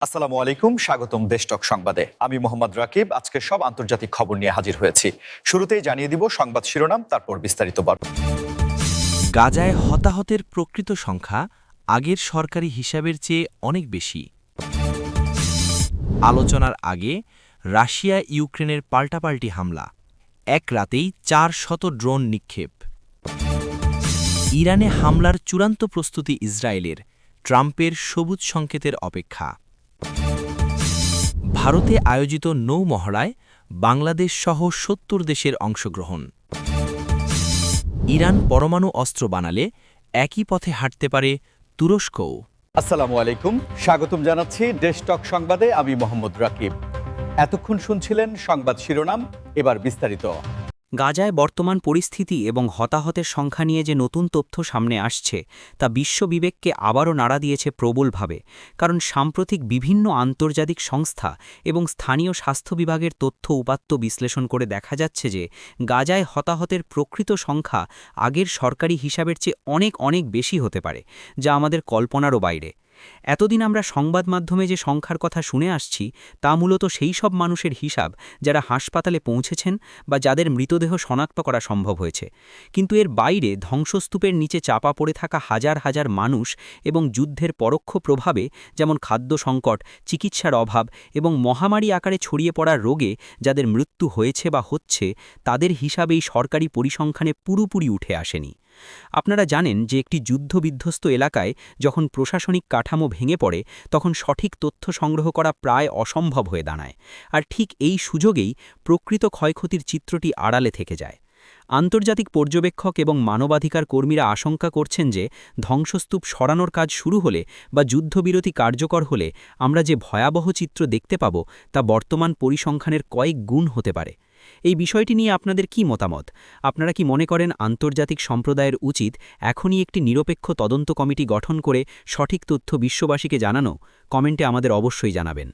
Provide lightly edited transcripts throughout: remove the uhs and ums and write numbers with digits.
আসসালামু আলাইকুম, স্বাগতম দেশটক সংবাদে। আমি মোহাম্মদ রাকিব। আজকে সব আন্তর্জাতিক খবর নিয়ে হাজির হয়েছি। শুরুতেই জানিয়ে দিব সংবাদ শিরোনাম, তারপর বিস্তারিত বর্ণনা। গাজায় হতাহতের প্রকৃত সংখ্যা আগের সরকারি হিসাবের চেয়ে অনেক বেশি। আলোচনার আগে রাশিয়া ইউক্রেনের পাল্টাপাল্টি হামলা, এক রাতেই 400 ড্রোন নিক্ষেপ। ইরানে হামলার চূড়ান্ত প্রস্তুতি ইসরায়েলের, ট্রাম্পের সবুজ সংকেতের অপেক্ষা। ভারতে আয়োজিত নৌ মহড়ায় বাংলাদেশ সহ ৭০ দেশের অংশগ্রহণ। ইরান পরমাণু অস্ত্র বানালে একই পথে হাঁটতে পারে তুরস্কও। আসসালামু আলাইকুম, স্বাগতম জানাচ্ছি দেশটক সংবাদে। আমি মোহাম্মদ রাকিব। এতক্ষণ শুনছিলেন সংবাদ শিরোনাম, এবার বিস্তারিত। গাজায় বর্তমান পরিস্থিতি এবং হতাহতের সংখ্যা নিয়ে যে নতুন তথ্য সামনে আসছে তা বিশ্ববিবেককে আবারও নাড়া দিয়েছে প্রবলভাবে, কারণ সাম্প্রতিক বিভিন্ন আন্তর্জাতিক সংস্থা এবং স্থানীয় স্বাস্থ্য বিভাগের তথ্য উপাত্ত বিশ্লেষণ করে দেখা যাচ্ছে যে গাজায় হতাহতের প্রকৃত সংখ্যা আগের সরকারি হিসাবের চেয়ে অনেক অনেক বেশি হতে পারে, যা আমাদের কল্পনারও বাইরে। এতদিন আমরা সংবাদ মাধ্যমে যে সংখ্যার কথা শুনে আসছি তা মূলত সেই সব মানুষের হিসাব যারা হাসপাতালে পৌঁছেছেন বা যাদের মৃতদেহ শনাক্ত করা সম্ভব হয়েছে, কিন্তু এর বাইরে ধ্বংসস্তূপের নিচে চাপা পড়ে থাকা হাজার হাজার মানুষ এবং যুদ্ধের পরোক্ষ প্রভাবে, যেমন খাদ্য সংকট, চিকিৎসার অভাব এবং মহামারী আকারে ছড়িয়ে পড়া রোগে যাদের মৃত্যু হয়েছে বা হচ্ছে, তাদের হিসাব এই সরকারি পরিসংখ্যানে পুরোপুরি উঠে আসেনি। আপনারা জানেন যে একটি যুদ্ধবিধ্বস্ত এলাকায় যখন প্রশাসনিক কাঠামো ভেঙে পড়ে তখন সঠিক তথ্য সংগ্রহ করা প্রায় অসম্ভব হয়ে দাঁড়ায়, আর ঠিক এই সুযোগেই প্রকৃত ক্ষয়ক্ষতির চিত্রটি আড়ালে থেকে যায়। আন্তর্জাতিক পর্যবেক্ষক এবং মানবাধিকার কর্মীরা আশঙ্কা করছেন যে ধ্বংসস্তূপ সরানোর কাজ শুরু হলে বা যুদ্ধবিরতি কার্যকর হলে আমরা যে ভয়াবহ চিত্র দেখতে পাব তা বর্তমান পরিসংখ্যানের কয়েক গুণ হতে পারে। এই বিষয়টি নিয়ে আপনাদের কি মতামত? আপনারা কি মনে করেন আন্তর্জাতিক সম্প্রদায়ের উচিত এখনই একটি নিরপেক্ষ তদন্ত কমিটি গঠন করে সঠিক তথ্য বিশ্ববাসীকে জানানো? কমেন্টে আমাদের অবশ্যই জানাবেন।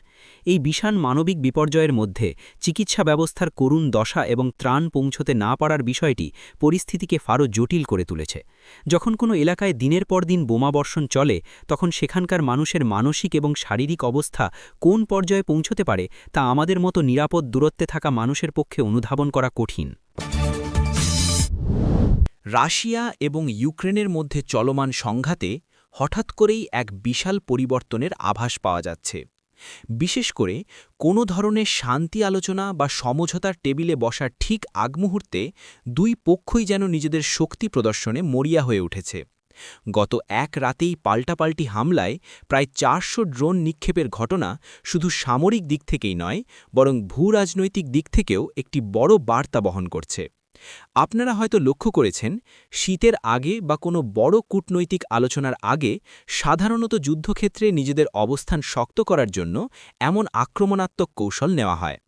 এই বিশাল মানবিক বিপর্যয়ের মধ্যে চিকিৎসা ব্যবস্থার করুণ দশা এবং ত্রাণ পৌঁছতে না পারার বিষয়টি পরিস্থিতিকে আরও জটিল করে তুলেছে। যখন কোনো এলাকায় দিনের পর দিন বোমাবর্ষণ চলে, তখন সেখানকার মানুষের মানসিক এবং শারীরিক অবস্থা কোন পর্যায়ে পৌঁছতে পারে তা আমাদের মতো নিরাপদ দূরত্বে থাকা মানুষের পক্ষে অনুধাবন করা কঠিন। রাশিয়া এবং ইউক্রেনের মধ্যে চলমান সংঘাতে হঠাৎ করেই এক বিশাল পরিবর্তনের আভাস পাওয়া যাচ্ছে। বিশেষ করে কোনো ধরনের শান্তি আলোচনা বা সমঝোতার টেবিলে বসার ঠিক আগ মুহূর্তে দুই পক্ষই যেন নিজেদের শক্তি প্রদর্শনে মরিয়া হয়ে উঠেছে। গত এক রাতেই পাল্টাপাল্টি হামলায় প্রায় 400 ড্রোন নিক্ষেপের ঘটনা শুধু সামরিক দিক থেকেই নয়, বরং ভূরাজনৈতিক দিক থেকেও একটি বড় বার্তা বহন করছে। আপনারা হয়তো লক্ষ্য করেছেন, শীতের আগে বা কোনো বড় কূটনৈতিক আলোচনার আগে সাধারণত যুদ্ধক্ষেত্রে নিজেদের অবস্থান শক্ত করার জন্য এমন আক্রমণাত্মক কৌশল নেওয়া হয়,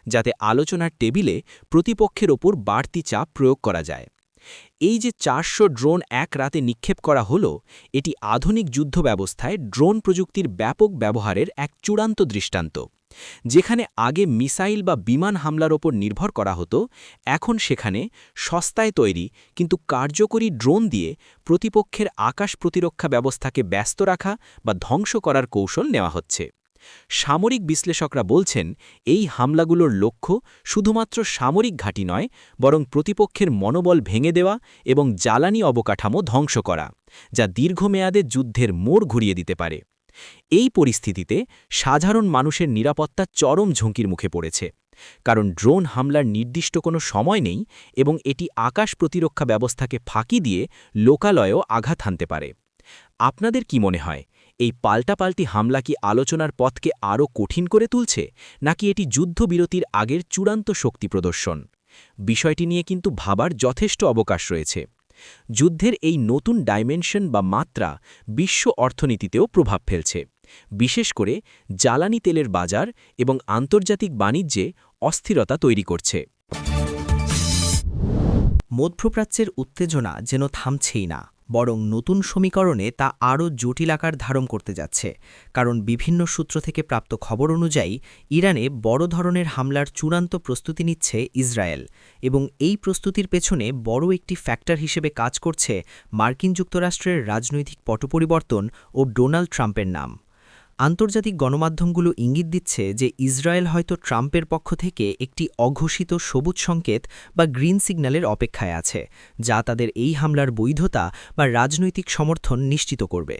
যাতে আলোচনার টেবিলে প্রতিপক্ষের ওপর বাড়তি চাপ প্রয়োগ করা যায়। এই যে 400 ড্রোন এক রাতে নিক্ষেপ করা হলো, এটি আধুনিক যুদ্ধ ব্যবস্থায় ড্রোন প্রযুক্তির ব্যাপক ব্যবহারের এক চূড়ান্ত দৃষ্টান্ত। যেখানে আগে মিসাইল বা বিমান হামলার ওপর নির্ভর করা হতো, এখন সেখানে সস্তায় তৈরি কিন্তু কার্যকরী ড্রোন দিয়ে প্রতিপক্ষের আকাশ প্রতিরক্ষা ব্যবস্থাকে ব্যস্ত রাখা বা ধ্বংস করার কৌশল নেওয়া হচ্ছে। সামরিক বিশ্লেষকরা বলছেন, এই হামলাগুলোর লক্ষ্য শুধুমাত্র সামরিক ঘাঁটি নয়, বরং প্রতিপক্ষের মনোবল ভেঙে দেওয়া এবং জ্বালানি অবকাঠামো ধ্বংস করা, যা দীর্ঘমেয়াদে যুদ্ধের মোড় ঘুরিয়ে দিতে পারে। এই পরিস্থিতিতে সাধারণ মানুষের নিরাপত্তা চরম ঝুঁকির মুখে পড়েছে, কারণ ড্রোন হামলার নির্দিষ্ট কোনো সময় নেই এবং এটি আকাশ প্রতিরক্ষা ব্যবস্থাকে ফাঁকি দিয়ে লোকালয়েও আঘাত হানতে পারে। আপনাদের কি মনে হয়, এই পাল্টাপাল্টি হামলা কি আলোচনার পথকে আরও কঠিন করে তুলছে, নাকি এটি যুদ্ধবিরতির আগের চূড়ান্ত শক্তি প্রদর্শন? বিষয়টি নিয়ে কিন্তু ভাবার যথেষ্ট অবকাশ রয়েছে। যুদ্ধের এই নতুন ডাইমেনশন বা মাত্রা বিশ্ব অর্থনীতিতেও প্রভাব ফেলছে, বিশেষ করে জ্বালানি তেলের বাজার এবং আন্তর্জাতিক বাণিজ্যে অস্থিরতা তৈরি করছে। মধ্যপ্রাচ্যের উত্তেজনা যেন থামছেই না, বরং নতুন সমীকরণে তা আরও জটিল আকার ধারণ করতে যাচ্ছে। কারণ বিভিন্ন সূত্র থেকে প্রাপ্ত খবর অনুযায়ী ইরানে বড় ধরনের হামলার চূড়ান্ত প্রস্তুতি নিচ্ছে ইসরায়েল, এবং এই প্রস্তুতির পেছনে বড় একটি ফ্যাক্টর হিসেবে কাজ করছে মার্কিন যুক্তরাষ্ট্রের রাজনৈতিক পট পরিবর্তন ও ডোনাল্ড ট্রাম্পের নাম। আন্তর্জাতিক গণমাধ্যমগুলো ইঙ্গিত দিচ্ছে যে ইসরায়েল হয়তো ট্রাম্পের পক্ষ থেকে একটি অঘোষিত সবুজ সংকেত বা গ্রিন সিগন্যালের অপেক্ষায় আছে, যা তাদের এই হামলার বৈধতা বা রাজনৈতিক সমর্থন নিশ্চিত করবে।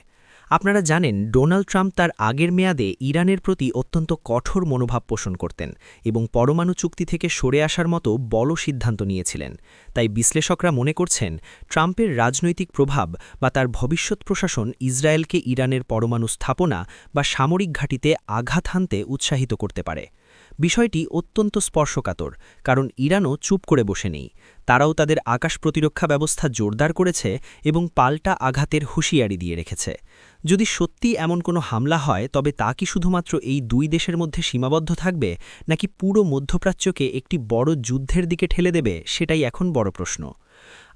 আপনারা জানেন, ডোনাল্ড ট্রাম্প তার আগের মেয়াদে ইরানের প্রতি অত্যন্ত কঠোর মনোভাব পোষণ করতেন এবং পরমাণু চুক্তি থেকে সরে আসার মতো বড় সিদ্ধান্ত নিয়েছিলেন। তাই বিশ্লেষকরা মনে করছেন, ট্রাম্পের রাজনৈতিক প্রভাব বা তার ভবিষ্যৎ প্রশাসন ইসরায়েলকে ইরানের পরমাণু স্থাপনা বা সামরিক ঘাঁটিতে আঘাত হানতে উৎসাহিত করতে পারে। বিষয়টি অত্যন্ত স্পর্শকাতর, কারণ ইরানও চুপ করে বসে নেই। তারাও তাদের আকাশ প্রতিরক্ষা ব্যবস্থা জোরদার করেছে এবং পাল্টা আঘাতের হুঁশিয়ারি দিয়ে রেখেছে। যদি সত্যি এমন কোনো হামলা হয়, তবে তা কি শুধুমাত্র এই দুই দেশের মধ্যে সীমাবদ্ধ থাকবে, নাকি পুরো মধ্যপ্রাচ্যকে একটি বড় যুদ্ধের দিকে ঠেলে দেবে, সেটাই এখন বড় প্রশ্ন।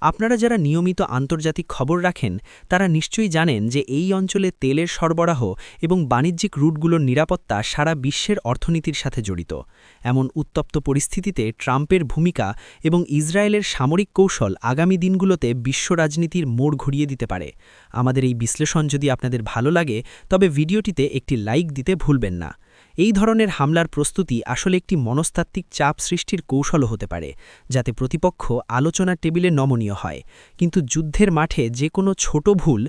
আপনারা যারা নিয়মিত আন্তর্জাতিক খবর রাখেন, তারা নিশ্চয়ই জানেন যে এই অঞ্চলে তেলের সরবরাহ এবং বাণিজ্যিক রুটগুলোর নিরাপত্তা সারা বিশ্বের অর্থনীতির সাথে জড়িত। এমন উত্তপ্ত পরিস্থিতিতে ট্রাম্পের ভূমিকা এবং ইসরায়েলের সামরিক কৌশল আগামী দিনগুলোতে বিশ্ব রাজনীতির মোড় ঘুরিয়ে দিতে পারে। আমাদের এই বিশ্লেষণ যদি আপনাদের ভালো লাগে, তবে ভিডিওটিতে একটি লাইক দিতে ভুলবেন না। এই ধরনের হামলার প্রস্তুতি আসলে একটি মনস্তাত্ত্বিক চাপ সৃষ্টির কৌশলও হতে পারে, যাতে প্রতিপক্ষ আলোচনার টেবিলে নমনীয় হয়, কিন্তু যুদ্ধের মাঠে যে কোনো ছোট ভুল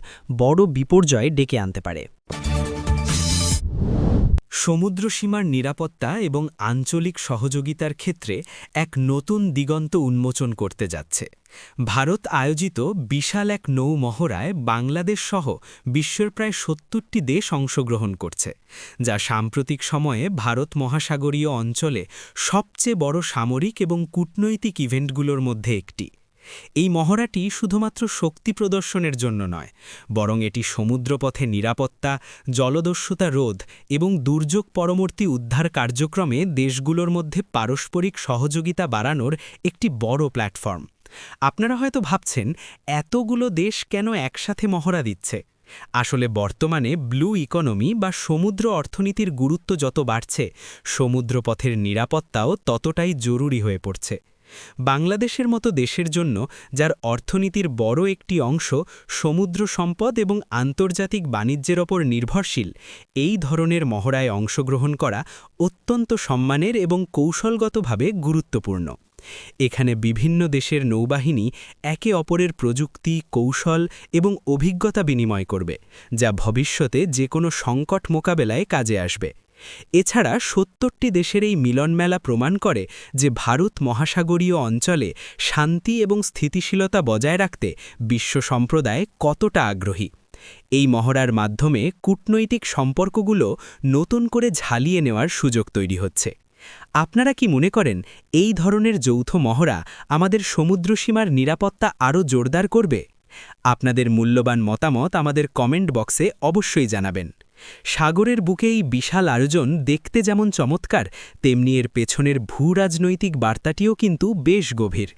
বড় বিপর্যয় ডেকে আনতে পারে। সমুদ্রসীমার নিরাপত্তা এবং আঞ্চলিক সহযোগিতার ক্ষেত্রে এক নতুন দিগন্ত উন্মোচন করতে যাচ্ছে। ভারত আয়োজিত বিশাল এক নৌ মহড়ায় বাংলাদেশ সহ বিশ্বের প্রায় ৭০টি দেশ অংশগ্রহণ করছে, যা সাম্প্রতিক সময়ে ভারত মহাসাগরীয় অঞ্চলে সবচেয়ে বড় সামরিক এবং কূটনৈতিক ইভেন্টগুলোর মধ্যে একটি। এই মহড়াটি শুধুমাত্র শক্তি প্রদর্শনের জন্য নয়, বরং এটি সমুদ্রপথে নিরাপত্তা, জলদস্যুতা রোধ এবং দুর্যোগ পরবর্তী উদ্ধার কার্যক্রমে দেশগুলোর মধ্যে পারস্পরিক সহযোগিতা বাড়ানোর একটি বড় প্ল্যাটফর্ম। আপনারা হয়তো ভাবছেন, এতগুলো দেশ কেন একসাথে মহড়া দিচ্ছে? আসলে বর্তমানে ব্লু ইকোনমি বা সমুদ্র অর্থনীতির গুরুত্ব যত বাড়ছে, সমুদ্রপথের নিরাপত্তাও ততটাই জরুরি হয়ে পড়ছে। বাংলাদেশের মতো দেশের জন্য, যার অর্থনীতির বড় একটি অংশ সমুদ্র সম্পদ এবং আন্তর্জাতিক বাণিজ্যের ওপর নির্ভরশীল, এই ধরনের মহড়ায় অংশগ্রহণ করা অত্যন্ত সম্মানের এবং কৌশলগতভাবে গুরুত্বপূর্ণ। এখানে বিভিন্ন দেশের নৌবাহিনী একে অপরের প্রযুক্তি, কৌশল এবং অভিজ্ঞতা বিনিময় করবে, যা ভবিষ্যতে যে কোনো সংকট মোকাবেলায় কাজে আসবে। এছাড়া ৭০টি দেশের এই মিলনমেলা প্রমাণ করে যে ভারত মহাসাগরীয় অঞ্চলে শান্তি এবং স্থিতিশীলতা বজায় রাখতে বিশ্ব সম্প্রদায় কতটা আগ্রহী। এই মহড়ার মাধ্যমে কূটনৈতিক সম্পর্কগুলো নতুন করে ঝালিয়ে নেওয়ার সুযোগ তৈরি হচ্ছে। আপনারা কি মনে করেন, এই ধরনের যৌথ মহড়া আমাদের সমুদ্রসীমার নিরাপত্তা আরও জোরদার করবে? আপনাদের মূল্যবান মতামত আমাদের কমেন্ট বক্সে অবশ্যই জানাবেন। সাগরের বুকে এই বিশাল আয়োজন দেখতে যেমন চমৎকার, তেমনি এর পেছনের ভূরাজনৈতিক বার্তাটিও কিন্তু বেশ গভীর।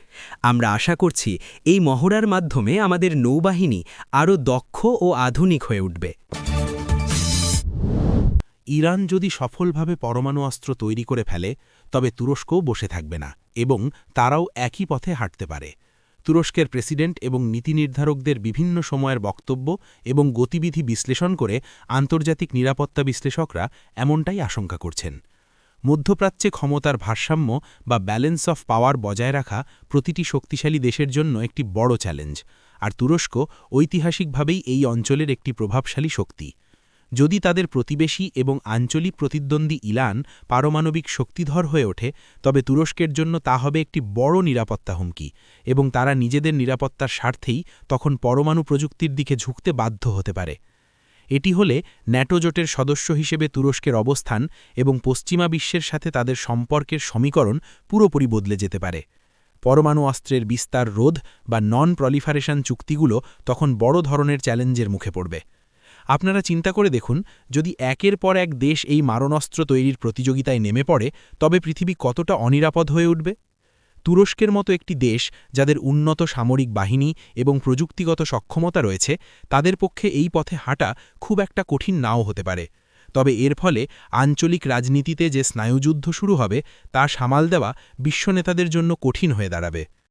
আমরা আশা করছি এই মহড়ার মাধ্যমে আমাদের নৌবাহিনী আরও দক্ষ ও আধুনিক হয়ে উঠবে। ইরান যদি সফলভাবে পরমাণু অস্ত্র তৈরি করে ফেলে, তবে তুরস্কও বসে থাকবে না এবং তারাও একই পথে হাঁটতে পারে। তুরস্কের প্রেসিডেন্ট এবং নীতি নির্ধারকদের বিভিন্ন সময়ের বক্তব্য এবং গতিবিধি বিশ্লেষণ করে আন্তর্জাতিক নিরাপত্তা বিশ্লেষকরা এমনটাই আশঙ্কা করছেন। মধ্যপ্রাচ্যে ক্ষমতার ভারসাম্য বা ব্যালেন্স অফ পাওয়ার বজায় রাখা প্রতিটি শক্তিশালী দেশের জন্য একটি বড় চ্যালেঞ্জ, আর তুরস্ক ঐতিহাসিকভাবেই এই অঞ্চলের একটি প্রভাবশালী শক্তি। যদি তাদের প্রতিবেশী এবং আঞ্চলিক প্রতিদ্বন্দ্বী ইরান পারমাণবিক শক্তিধর হয়ে ওঠে, তবে তুরস্কের জন্য তা হবে একটি বড় নিরাপত্তা হুমকি এবং তারা নিজেদের নিরাপত্তার স্বার্থেই তখন পরমাণু প্রযুক্তির দিকে ঝুঁকতে বাধ্য হতে পারে। এটি হলে ন্যাটো জোটের সদস্য হিসেবে তুরস্কের অবস্থান এবং পশ্চিমা বিশ্বের সাথে তাদের সম্পর্কের সমীকরণ পুরোপুরি বদলে যেতে পারে। পরমাণু অস্ত্রের বিস্তার রোধ বা নন প্রলিফারেশন চুক্তিগুলো তখন বড় ধরনের চ্যালেঞ্জের মুখে পড়বে। আপনারা চিন্তা করে দেখুন, যদি একের পর এক দেশ এই মারণাস্ত্র তৈরির প্রতিযোগিতায় নেমে পড়ে, তবে পৃথিবী কতটা অনিরাপদ হয়ে উঠবে। তুরস্কের মতো একটি দেশ, যাদের উন্নত সামরিক বাহিনী এবং প্রযুক্তিগত সক্ষমতা রয়েছে, তাদের পক্ষে এই পথে হাঁটা খুব একটা কঠিন নাও হতে পারে। তবে এর ফলে আঞ্চলিক রাজনীতিতে যে স্নায়ুযুদ্ধ শুরু হবে, তা সামাল দেওয়া বিশ্ব নেতাদের জন্য কঠিন হয়ে দাঁড়াবে।